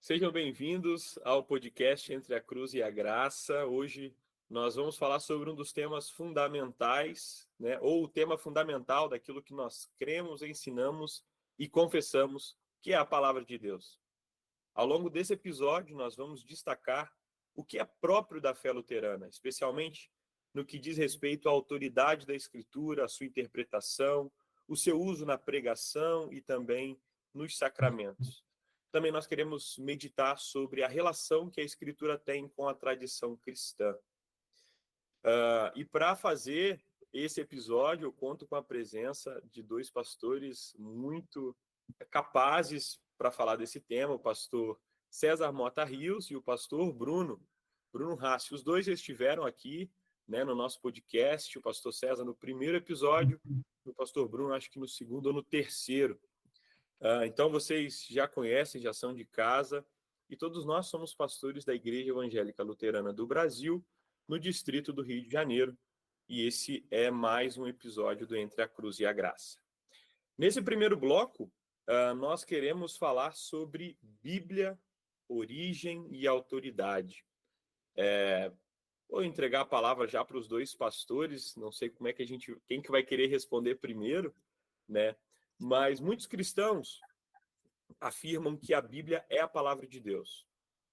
Sejam bem-vindos ao podcast Entre a Cruz e a Graça. Hoje nós vamos falar sobre um dos temas fundamentais, ou o tema fundamental daquilo que nós cremos, ensinamos e confessamos, que é a Palavra de Deus. Ao longo desse episódio, nós vamos destacar o que é próprio da fé luterana, especialmente no que diz respeito à autoridade da Escritura, a sua interpretação, o seu uso na pregação e também nos sacramentos. Também nós queremos meditar sobre a relação que a Escritura tem com a tradição cristã. E para fazer esse episódio, eu conto com a presença de dois pastores muito capazes para falar desse tema, o pastor César Mota Rios e o pastor Bruno Rassi. Os dois estiveram aqui, no nosso podcast, o pastor César no primeiro episódio, o pastor Bruno acho que no segundo ou no terceiro. Então vocês já conhecem, já são de casa, e todos nós somos pastores da Igreja Evangélica Luterana do Brasil, no distrito do Rio de Janeiro, e esse é mais um episódio do Entre a Cruz e a Graça. Nesse primeiro bloco, nós queremos falar sobre Bíblia, origem e autoridade. Vou entregar a palavra já para os dois pastores, não sei como é que quem que vai querer responder primeiro, Mas muitos cristãos afirmam que a Bíblia é a palavra de Deus.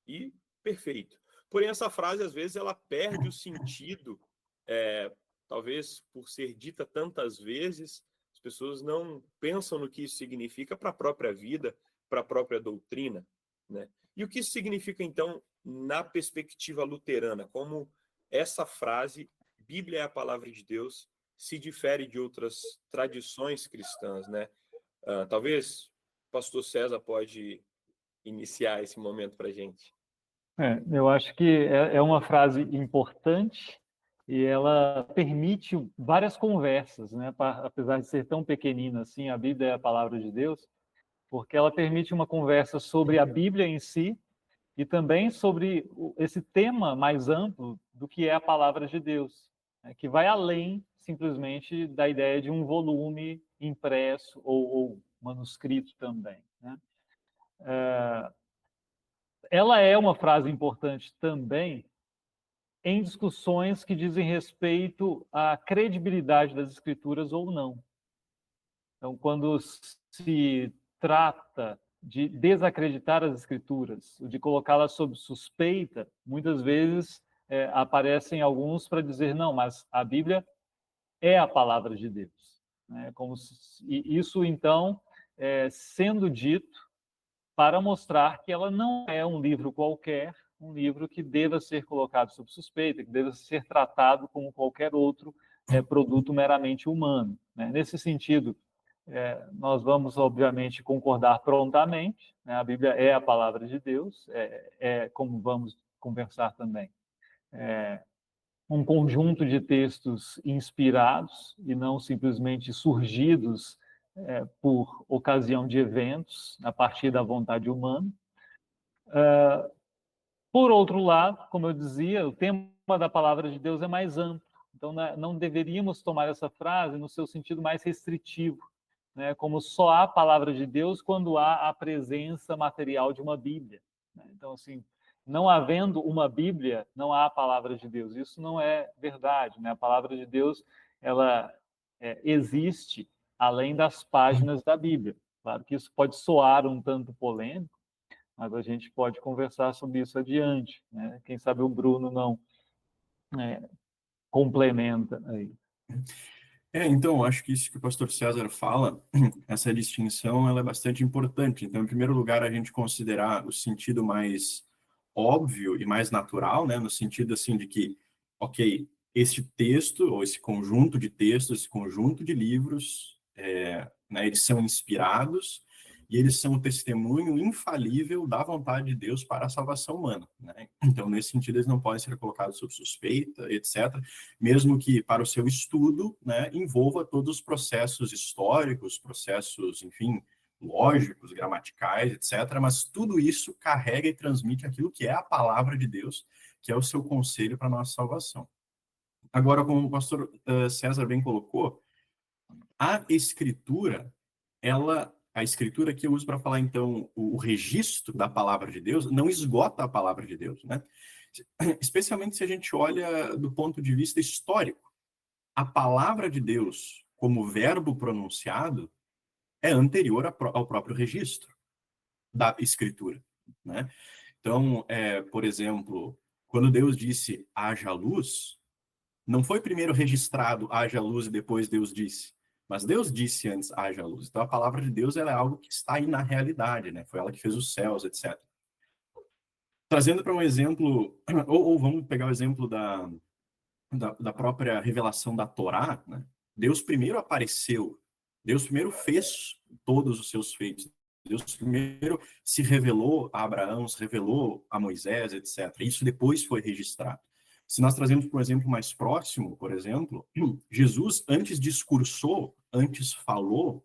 E perfeito. Porém, essa frase, às vezes, ela perde o sentido, talvez por ser dita tantas vezes, as pessoas não pensam no que isso significa para a própria vida, para a própria doutrina, E o que isso significa, então, na perspectiva luterana? Como essa frase, Bíblia é a palavra de Deus, se difere de outras tradições cristãs, Talvez o pastor César pode iniciar esse momento para a gente. Eu acho que é uma frase importante e ela permite várias conversas, apesar de ser tão pequenina assim, a Bíblia é a palavra de Deus, porque ela permite uma conversa sobre a Bíblia em si e também sobre esse tema mais amplo do que é a palavra de Deus, que vai além simplesmente da ideia de um volume impresso ou manuscrito também, Ela é uma frase importante também em discussões que dizem respeito à credibilidade das escrituras ou não. Então, quando se trata de desacreditar as escrituras, de colocá-las sob suspeita, muitas vezes aparecem alguns para dizer, não, mas a Bíblia é a palavra de Deus. E isso, então, sendo dito para mostrar que ela não é um livro qualquer, um livro que deva ser colocado sob suspeita, que deva ser tratado como qualquer outro produto meramente humano. Nesse sentido, nós vamos, obviamente, concordar prontamente, a Bíblia é a palavra de Deus, como vamos conversar também, um conjunto de textos inspirados e não simplesmente surgidos por ocasião de eventos, a partir da vontade humana. Por outro lado, como eu dizia, o tema da palavra de Deus é mais amplo, então não deveríamos tomar essa frase no seu sentido mais restritivo, como só há palavra de Deus quando há a presença material de uma Bíblia. Então, assim, não havendo uma Bíblia, não há a palavra de Deus. Isso não é verdade, A palavra de Deus, ela existe além das páginas da Bíblia. Claro que isso pode soar um tanto polêmico, mas a gente pode conversar sobre isso adiante, Quem sabe o Bruno não complementa aí. Então, acho que isso que o pastor César fala, essa distinção, ela é bastante importante. Então, em primeiro lugar, a gente considerar o sentido mais óbvio e mais natural, no sentido assim de que, ok, este texto, ou esse conjunto de textos, esse conjunto de livros, eles são inspirados e eles são o testemunho infalível da vontade de Deus para a salvação humana. Então, nesse sentido, eles não podem ser colocados sob suspeita, etc., mesmo que para o seu estudo, envolva todos os processos históricos, processos, enfim, lógicos, gramaticais, etc., mas tudo isso carrega e transmite aquilo que é a palavra de Deus, que é o seu conselho para a nossa salvação. Agora, como o pastor César bem colocou, a Escritura, ela a escritura que eu uso para falar, então, o registro da palavra de Deus não esgota a palavra de Deus, né? Especialmente se a gente olha do ponto de vista histórico. A palavra de Deus, como verbo pronunciado, é anterior ao próprio registro da escritura, né? Então, por exemplo, quando Deus disse haja luz, não foi primeiro registrado haja luz e depois Deus disse. Mas Deus disse antes haja luz. Então a palavra de Deus ela é algo que está aí na realidade, né? Foi ela que fez os céus, etc. Trazendo para um exemplo, ou vamos pegar o exemplo da própria revelação da Torá, né? Deus primeiro apareceu, Deus primeiro fez todos os seus feitos. Deus primeiro se revelou a Abraão, se revelou a Moisés, etc. Isso depois foi registrado. Se nós trazemos para um exemplo mais próximo, por exemplo, Jesus antes discursou, antes falou,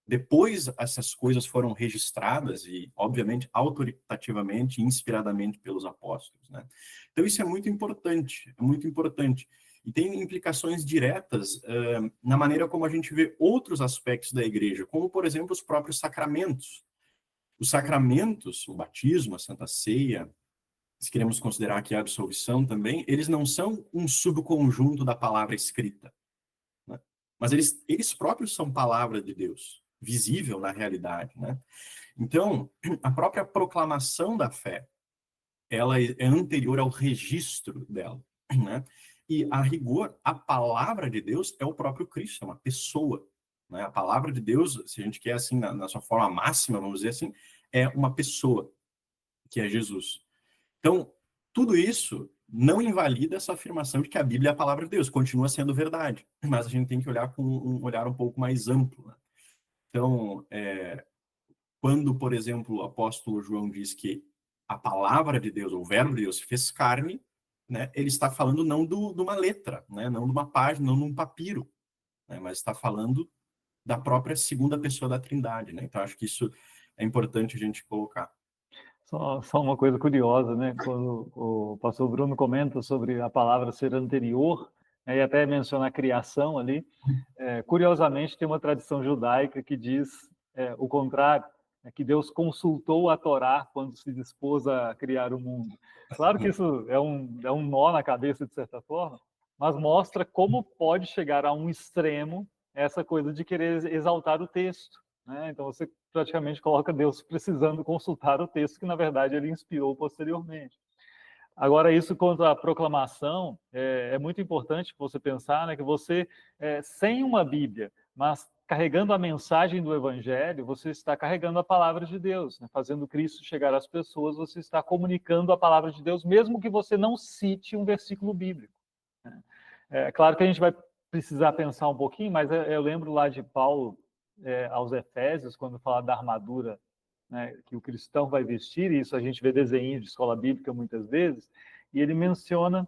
depois essas coisas foram registradas e, obviamente, autoritativamente, inspiradamente pelos apóstolos, né? Então isso é muito importante, é muito importante. E tem implicações diretas na maneira como a gente vê outros aspectos da igreja, como, por exemplo, os próprios sacramentos. Os sacramentos, o batismo, a Santa Ceia, se queremos considerar aqui a absolvição também, eles não são um subconjunto da palavra escrita, né? Mas eles próprios são palavra de Deus, visível na realidade, né? Então, a própria proclamação da fé, ela é anterior ao registro dela, né? E, a rigor, a palavra de Deus é o próprio Cristo, é uma pessoa, né? A palavra de Deus, se a gente quer assim, na sua forma máxima, vamos dizer assim, é uma pessoa, que é Jesus. Então, tudo isso não invalida essa afirmação de que a Bíblia é a palavra de Deus, continua sendo verdade, mas a gente tem que olhar com um olhar um pouco mais amplo, né? Então, quando, por exemplo, o apóstolo João diz que a palavra de Deus, o verbo de Deus, se fez carne, né, ele está falando não de uma letra, né, não de uma página, não de um papiro, né, mas está falando da própria segunda pessoa da Trindade, né? Então, acho que isso é importante a gente colocar. Só uma coisa curiosa, né? Quando o pastor Bruno comenta sobre a palavra ser anterior, né, e até menciona a criação ali, curiosamente tem uma tradição judaica que diz o contrário, que Deus consultou a Torá quando se dispôs a criar o mundo. Claro que isso é um nó na cabeça, de certa forma, mas mostra como pode chegar a um extremo essa coisa de querer exaltar o texto, né? Então você praticamente coloca Deus precisando consultar o texto que, na verdade, ele inspirou posteriormente. Agora, isso quanto à proclamação, é muito importante você pensar, né, que você, sem uma Bíblia, mas carregando a mensagem do Evangelho, você está carregando a palavra de Deus, né? Fazendo Cristo chegar às pessoas, você está comunicando a palavra de Deus, mesmo que você não cite um versículo bíblico, né? É claro que a gente vai precisar pensar um pouquinho, mas eu lembro lá de Paulo aos Efésios, quando fala da armadura, né, que o cristão vai vestir, e isso a gente vê desenho de escola bíblica muitas vezes, e ele menciona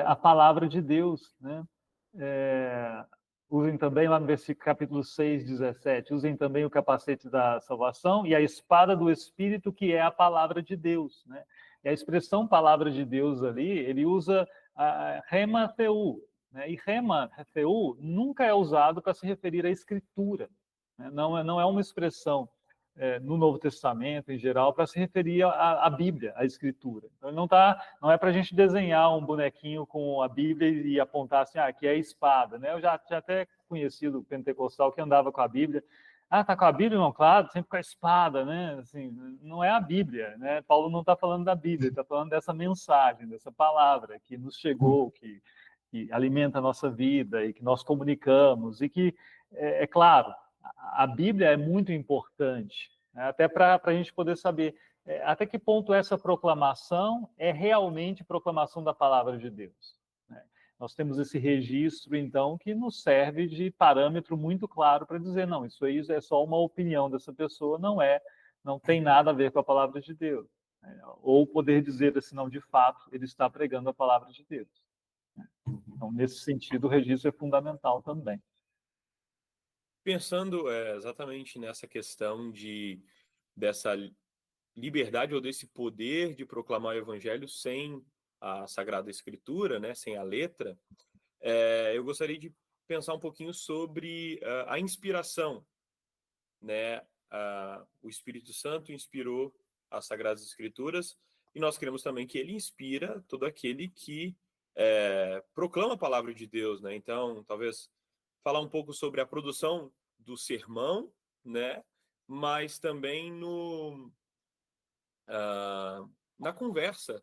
a palavra de Deus, né? Usem também lá no versículo capítulo 6, 17, usem também o capacete da salvação e a espada do Espírito, que é a palavra de Deus, né? E a expressão palavra de Deus ali, ele usa a rema theu, né? E rema theu nunca é usado para se referir à escritura, né? Não é uma expressão no Novo Testamento, em geral, para se referir à Bíblia, à Escritura. Então, não é para a gente desenhar um bonequinho com a Bíblia e apontar assim, aqui é a espada, né? Eu já até conhecido pentecostal que andava com a Bíblia. Tá com a Bíblia? Não, claro, sempre com a espada, né? Assim, não é a Bíblia, né? Paulo não está falando da Bíblia, ele está falando dessa mensagem, dessa palavra que nos chegou, que alimenta a nossa vida e que nós comunicamos, e que, é claro, a Bíblia é muito importante, né? Até para a gente poder saber até que ponto essa proclamação é realmente proclamação da palavra de Deus, né? Nós temos esse registro, então, que nos serve de parâmetro muito claro para dizer, não, isso aí é só uma opinião dessa pessoa, não tem nada a ver com a palavra de Deus, né? Ou poder dizer assim, não, de fato, ele está pregando a palavra de Deus, né? Então, nesse sentido, o registro é fundamental também. Pensando exatamente nessa questão dessa liberdade ou desse poder de proclamar o evangelho sem a Sagrada Escritura, né, sem a letra, eu gostaria de pensar um pouquinho sobre a inspiração, né? o Espírito Santo inspirou as Sagradas Escrituras, e nós cremos também que ele inspira todo aquele que proclama a palavra de Deus, né? Então, talvez falar um pouco sobre a produção do sermão, né? Mas também na conversa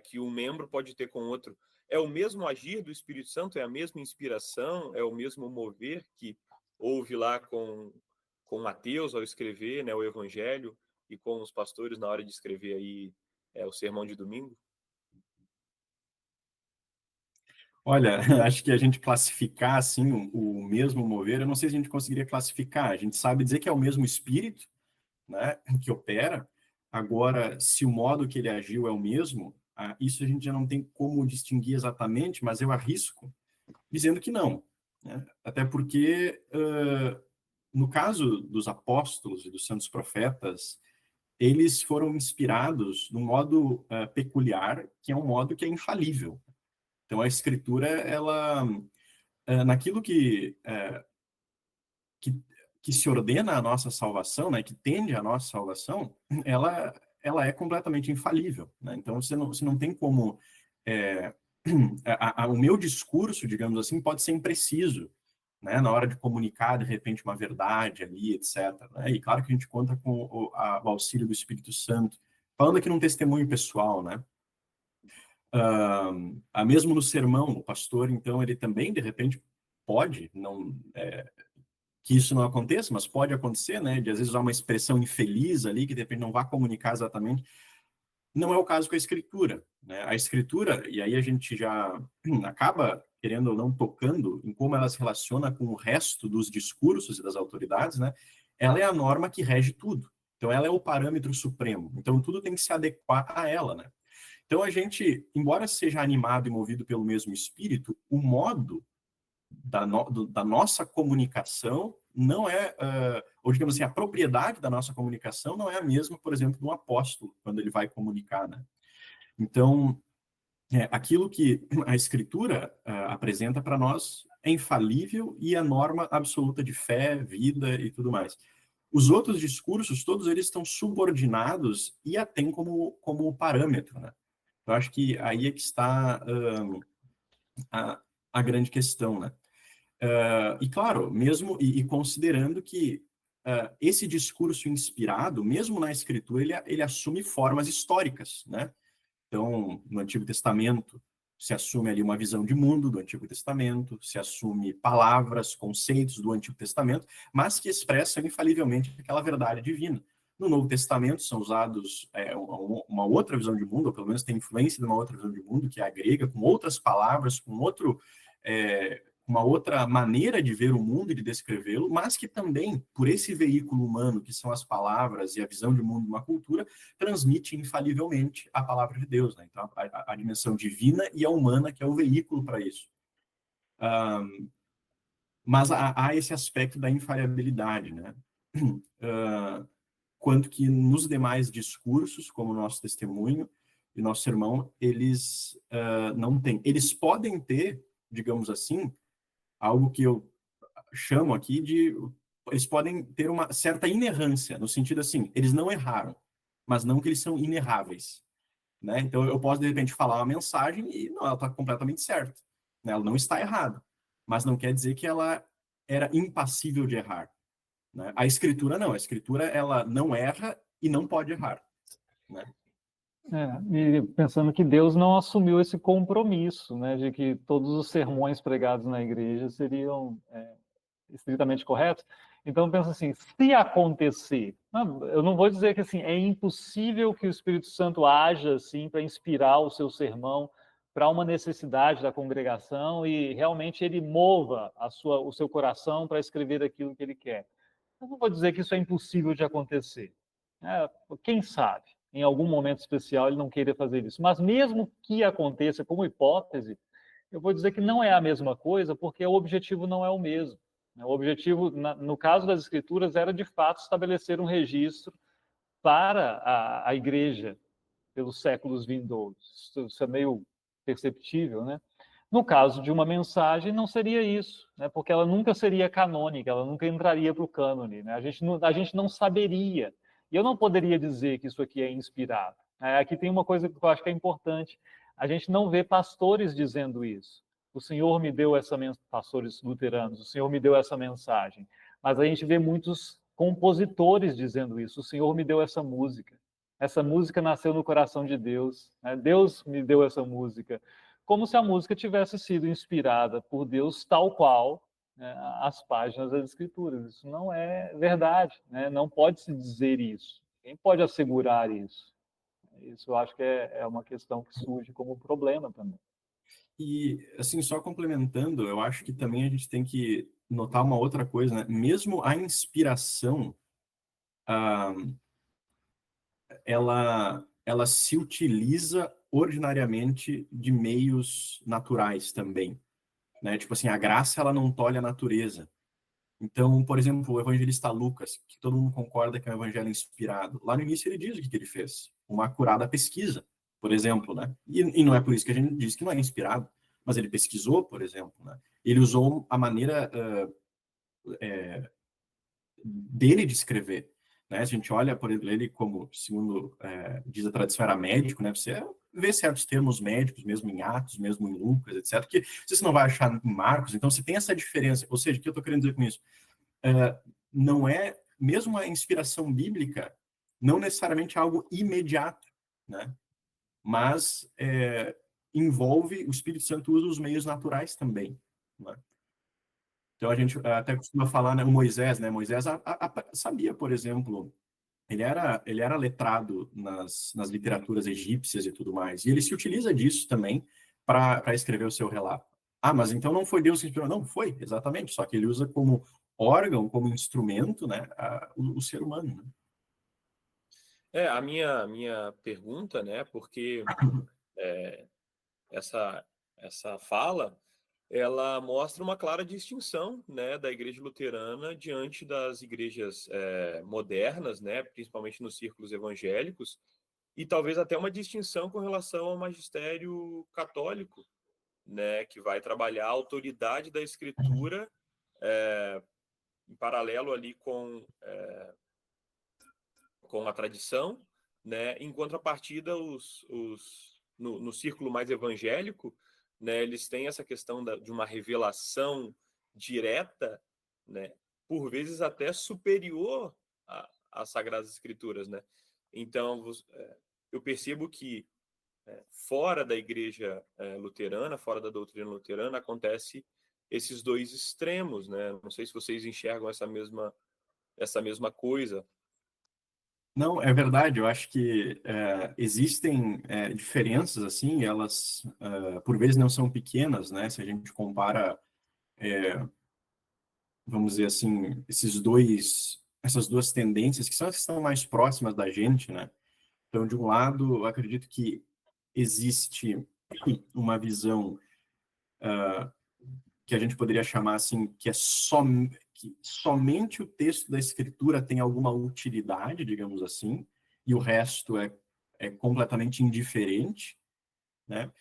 que um membro pode ter com o outro. É o mesmo agir do Espírito Santo, é a mesma inspiração, é o mesmo mover que houve lá com Mateus ao escrever, né, o Evangelho, e com os pastores na hora de escrever aí o sermão de domingo? Olha, acho que a gente classificar assim o mesmo mover, eu não sei se a gente conseguiria classificar. A gente sabe dizer que é o mesmo espírito, né, que opera. Agora, se o modo que ele agiu é o mesmo, isso a gente já não tem como distinguir exatamente, mas eu arrisco dizendo que não, né? Até porque, no caso dos apóstolos e dos santos profetas, eles foram inspirados num modo peculiar, que é um modo que é infalível. Então, a Escritura, ela, naquilo que, que se ordena a nossa salvação, né, que tende à nossa salvação, ela é completamente infalível, né? Então, você não tem como... o meu discurso, digamos assim, pode ser impreciso, né, na hora de comunicar, de repente, uma verdade ali, etc. Né? E claro que a gente conta com o auxílio do Espírito Santo. Falando aqui num testemunho pessoal, né? Mesmo no sermão, o pastor, então, ele também, de repente, pode, não que isso não aconteça, mas pode acontecer, né? De às vezes usar uma expressão infeliz ali, que de repente não vai comunicar exatamente. Não é o caso com a Escritura, né? A Escritura, e aí a gente já acaba, querendo ou não, tocando em como ela se relaciona com o resto dos discursos e das autoridades, né? Ela é a norma que rege tudo. Então, ela é o parâmetro supremo. Então, tudo tem que se adequar a ela, né? Então, a gente, embora seja animado e movido pelo mesmo espírito, o modo da nossa comunicação não é, ou digamos assim, a propriedade da nossa comunicação não é a mesma, por exemplo, do apóstolo, quando ele vai comunicar, né? Então, aquilo que a Escritura apresenta para nós é infalível e a norma absoluta de fé, vida e tudo mais. Os outros discursos, todos eles estão subordinados e a têm como parâmetro, né? Eu acho que aí é que está a grande questão, né? E claro, mesmo e considerando que esse discurso inspirado, mesmo na Escritura, ele assume formas históricas, né? Então, no Antigo Testamento, se assume ali uma visão de mundo do Antigo Testamento, se assume palavras, conceitos do Antigo Testamento, mas que expressam infalivelmente aquela verdade divina. No Novo Testamento são usados uma outra visão de mundo, ou pelo menos tem influência de uma outra visão de mundo, que é a grega, com outras palavras, com uma outra maneira de ver o mundo e de descrevê-lo, mas que também, por esse veículo humano, que são as palavras e a visão de mundo de uma cultura, transmite infalivelmente a palavra de Deus, né? Então, a dimensão divina e a humana, que é o veículo para isso. Mas há esse aspecto da infalibilidade, né? Quanto que nos demais discursos, como o nosso testemunho e nosso sermão, eles não têm. Eles podem ter, digamos assim, algo que eu chamo aqui de... Eles podem ter uma certa inerrância, no sentido assim, eles não erraram, mas não que eles são inerráveis, né? Então, eu posso, de repente, falar uma mensagem e não, ela está completamente certa, né? Ela não está errada, mas não quer dizer que ela era impassível de errar, né? A Escritura não, a Escritura, ela não erra e não pode errar, né? E pensando que Deus não assumiu esse compromisso, né, de que todos os sermões pregados na igreja seriam estritamente corretos. Então, penso assim, se acontecer, eu não vou dizer que assim, é impossível que o Espírito Santo haja assim, para inspirar o seu sermão para uma necessidade da congregação e realmente ele mova o seu coração para escrever aquilo que ele quer. Eu não vou dizer que isso é impossível de acontecer. Quem sabe, em algum momento especial, ele não queira fazer isso. Mas mesmo que aconteça como hipótese, eu vou dizer que não é a mesma coisa, porque o objetivo não é o mesmo. O objetivo, no caso das Escrituras, era de fato estabelecer um registro para a igreja pelos séculos vindouros. Isso é meio perceptível, né? No caso de uma mensagem, não seria isso, né? Porque ela nunca seria canônica, ela nunca entraria para o cânone, né? A gente não saberia. E eu não poderia dizer que isso aqui é inspirado. Aqui tem uma coisa que eu acho que é importante. A gente não vê pastores dizendo isso. O Senhor me deu essa mensagem, pastores luteranos, o Senhor me deu essa mensagem. Mas a gente vê muitos compositores dizendo isso. O Senhor me deu essa música. Essa música nasceu no coração de Deus, né? Deus me deu essa música, como se a música tivesse sido inspirada por Deus tal qual, né, as páginas das Escrituras. Isso não é verdade, né? Não pode se dizer isso. Quem pode assegurar isso? Isso eu acho que é uma questão que surge como problema também. E, assim, só complementando, eu acho que também a gente tem que notar uma outra coisa, né? Mesmo a inspiração, ah, ela se utiliza ordinariamente de meios naturais também, né? Tipo assim, a graça, ela não tolhe a natureza. Então, por exemplo, o evangelista Lucas, que todo mundo concorda que é um evangelho inspirado, lá no início ele diz o que ele fez, uma acurada pesquisa, por exemplo, né? E não é por isso que a gente diz que não é inspirado, mas ele pesquisou, por exemplo, né? Ele usou a maneira dele de escrever, né? Se a gente olha por ele como, segundo diz a tradição, era médico, né? Você vê certos termos médicos, mesmo em Atos, mesmo em Lucas, etc., que você não vai achar em Marcos, então você tem essa diferença. Ou seja, o que eu estou querendo dizer com isso? Não é, mesmo a inspiração bíblica, não necessariamente algo imediato, né? Mas envolve, o Espírito Santo usa os meios naturais também, né? Então a gente até costuma falar, né, o Moisés, né? Moisés sabia, por exemplo, ele era letrado nas literaturas egípcias e tudo mais, e ele se utiliza disso também para escrever o seu relato. Ah, mas então não foi Deus que inspirou? Não, foi, exatamente, só que ele usa como órgão, como instrumento, né, o ser humano, né? A minha pergunta, né, porque é, essa, essa fala, ela mostra uma clara distinção, né, da igreja luterana diante das igrejas modernas, né, principalmente nos círculos evangélicos, e talvez até uma distinção com relação ao magistério católico, né, que vai trabalhar a autoridade da escritura em paralelo ali com a tradição, né, em contrapartida no círculo mais evangélico, né, eles têm essa questão de uma revelação direta, né, por vezes até superior às Sagradas Escrituras, né? Então, eu percebo que fora da igreja luterana, fora da doutrina luterana, acontece esses dois extremos, né? Não sei se vocês enxergam essa mesma coisa. Não, é verdade, eu acho que existem diferenças, assim, elas, por vezes, não são pequenas, né, se a gente compara, vamos dizer assim, essas duas tendências, que são as que estão mais próximas da gente, né. Então, de um lado, eu acredito que existe uma visão que a gente poderia chamar assim, que que somente o texto da escritura tem alguma utilidade, digamos assim, e o resto é completamente indiferente, né?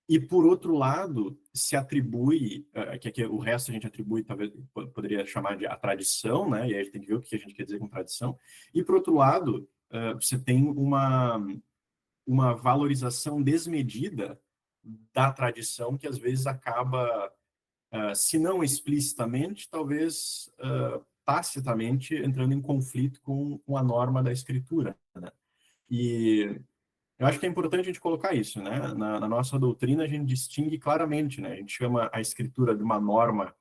E, por outro lado, se atribui, que o resto a gente atribui, talvez poderia chamar de a tradição, né? E aí a gente tem que ver o que a gente quer dizer com tradição. E, por outro lado, você tem uma valorização desmedida da tradição que, às vezes, acaba se não explicitamente, talvez tacitamente entrando em conflito com a norma da escritura, né? E eu acho que é importante a gente colocar isso, né? Na nossa doutrina a gente distingue claramente, né? A gente chama a escritura de uma norma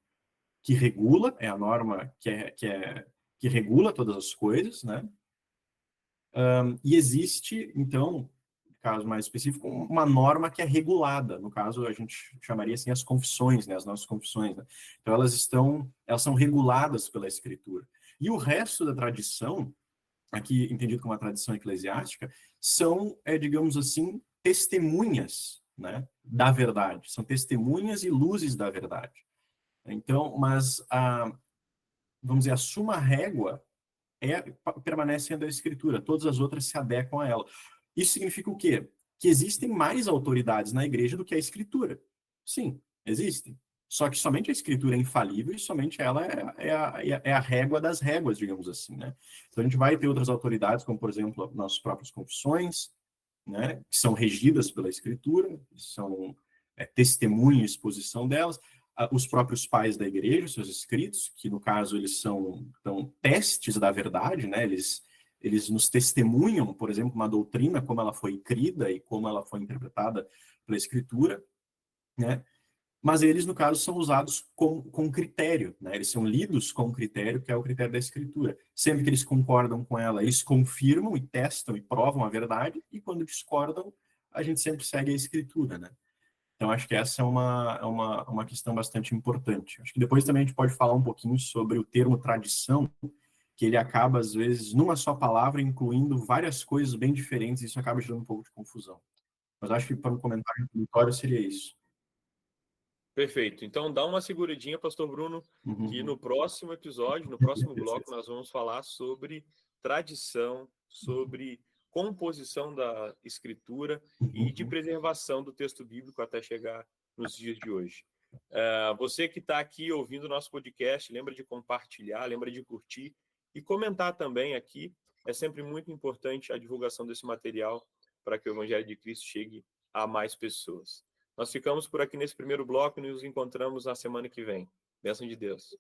que regula, é a norma que regula todas as coisas, né? E existe, então, caso mais específico, uma norma que é regulada. No caso, a gente chamaria assim as confissões, né, as nossas confissões, né? Então, elas são reguladas pela Escritura. E o resto da tradição, aqui entendido como a tradição eclesiástica, são, digamos assim, testemunhas, né, da verdade. São testemunhas e luzes da verdade. Então, mas vamos dizer, a suma régua permanece sendo a Escritura. Todas as outras se adequam a ela. Isso significa o quê? Que existem mais autoridades na igreja do que a Escritura. Sim, existem. Só que somente a escritura é infalível e somente ela é a régua das réguas, digamos assim, né? Então a gente vai ter outras autoridades, como por exemplo, nossas próprias confissões, né? Que são regidas pela escritura, são testemunho e exposição delas. Os próprios pais da igreja, seus escritos, que no caso eles são testes da verdade, né? Eles nos testemunham, por exemplo, uma doutrina, como ela foi crida e como ela foi interpretada pela escritura, né? Mas eles, no caso, são usados com critério, né? Eles são lidos com critério, que é o critério da escritura. Sempre que eles concordam com ela, eles confirmam e testam e provam a verdade, e quando discordam, a gente sempre segue a escritura, né? Então, acho que essa é uma questão bastante importante. Acho que depois também a gente pode falar um pouquinho sobre o termo tradição, que ele acaba, às vezes, numa só palavra, incluindo várias coisas bem diferentes, e isso acaba gerando um pouco de confusão. Mas acho que para um comentário introdutório seria isso. Perfeito. Então, dá uma seguradinha, Pastor Bruno, que Uhum. no próximo episódio, no próximo bloco, nós vamos falar sobre tradição, sobre composição da escritura e de preservação do texto bíblico até chegar nos dias de hoje. Você que está aqui ouvindo o nosso podcast, lembra de compartilhar, lembra de curtir e comentar também aqui. É sempre muito importante a divulgação desse material para que o Evangelho de Cristo chegue a mais pessoas. Nós ficamos por aqui nesse primeiro bloco e nos encontramos na semana que vem. Bênção de Deus.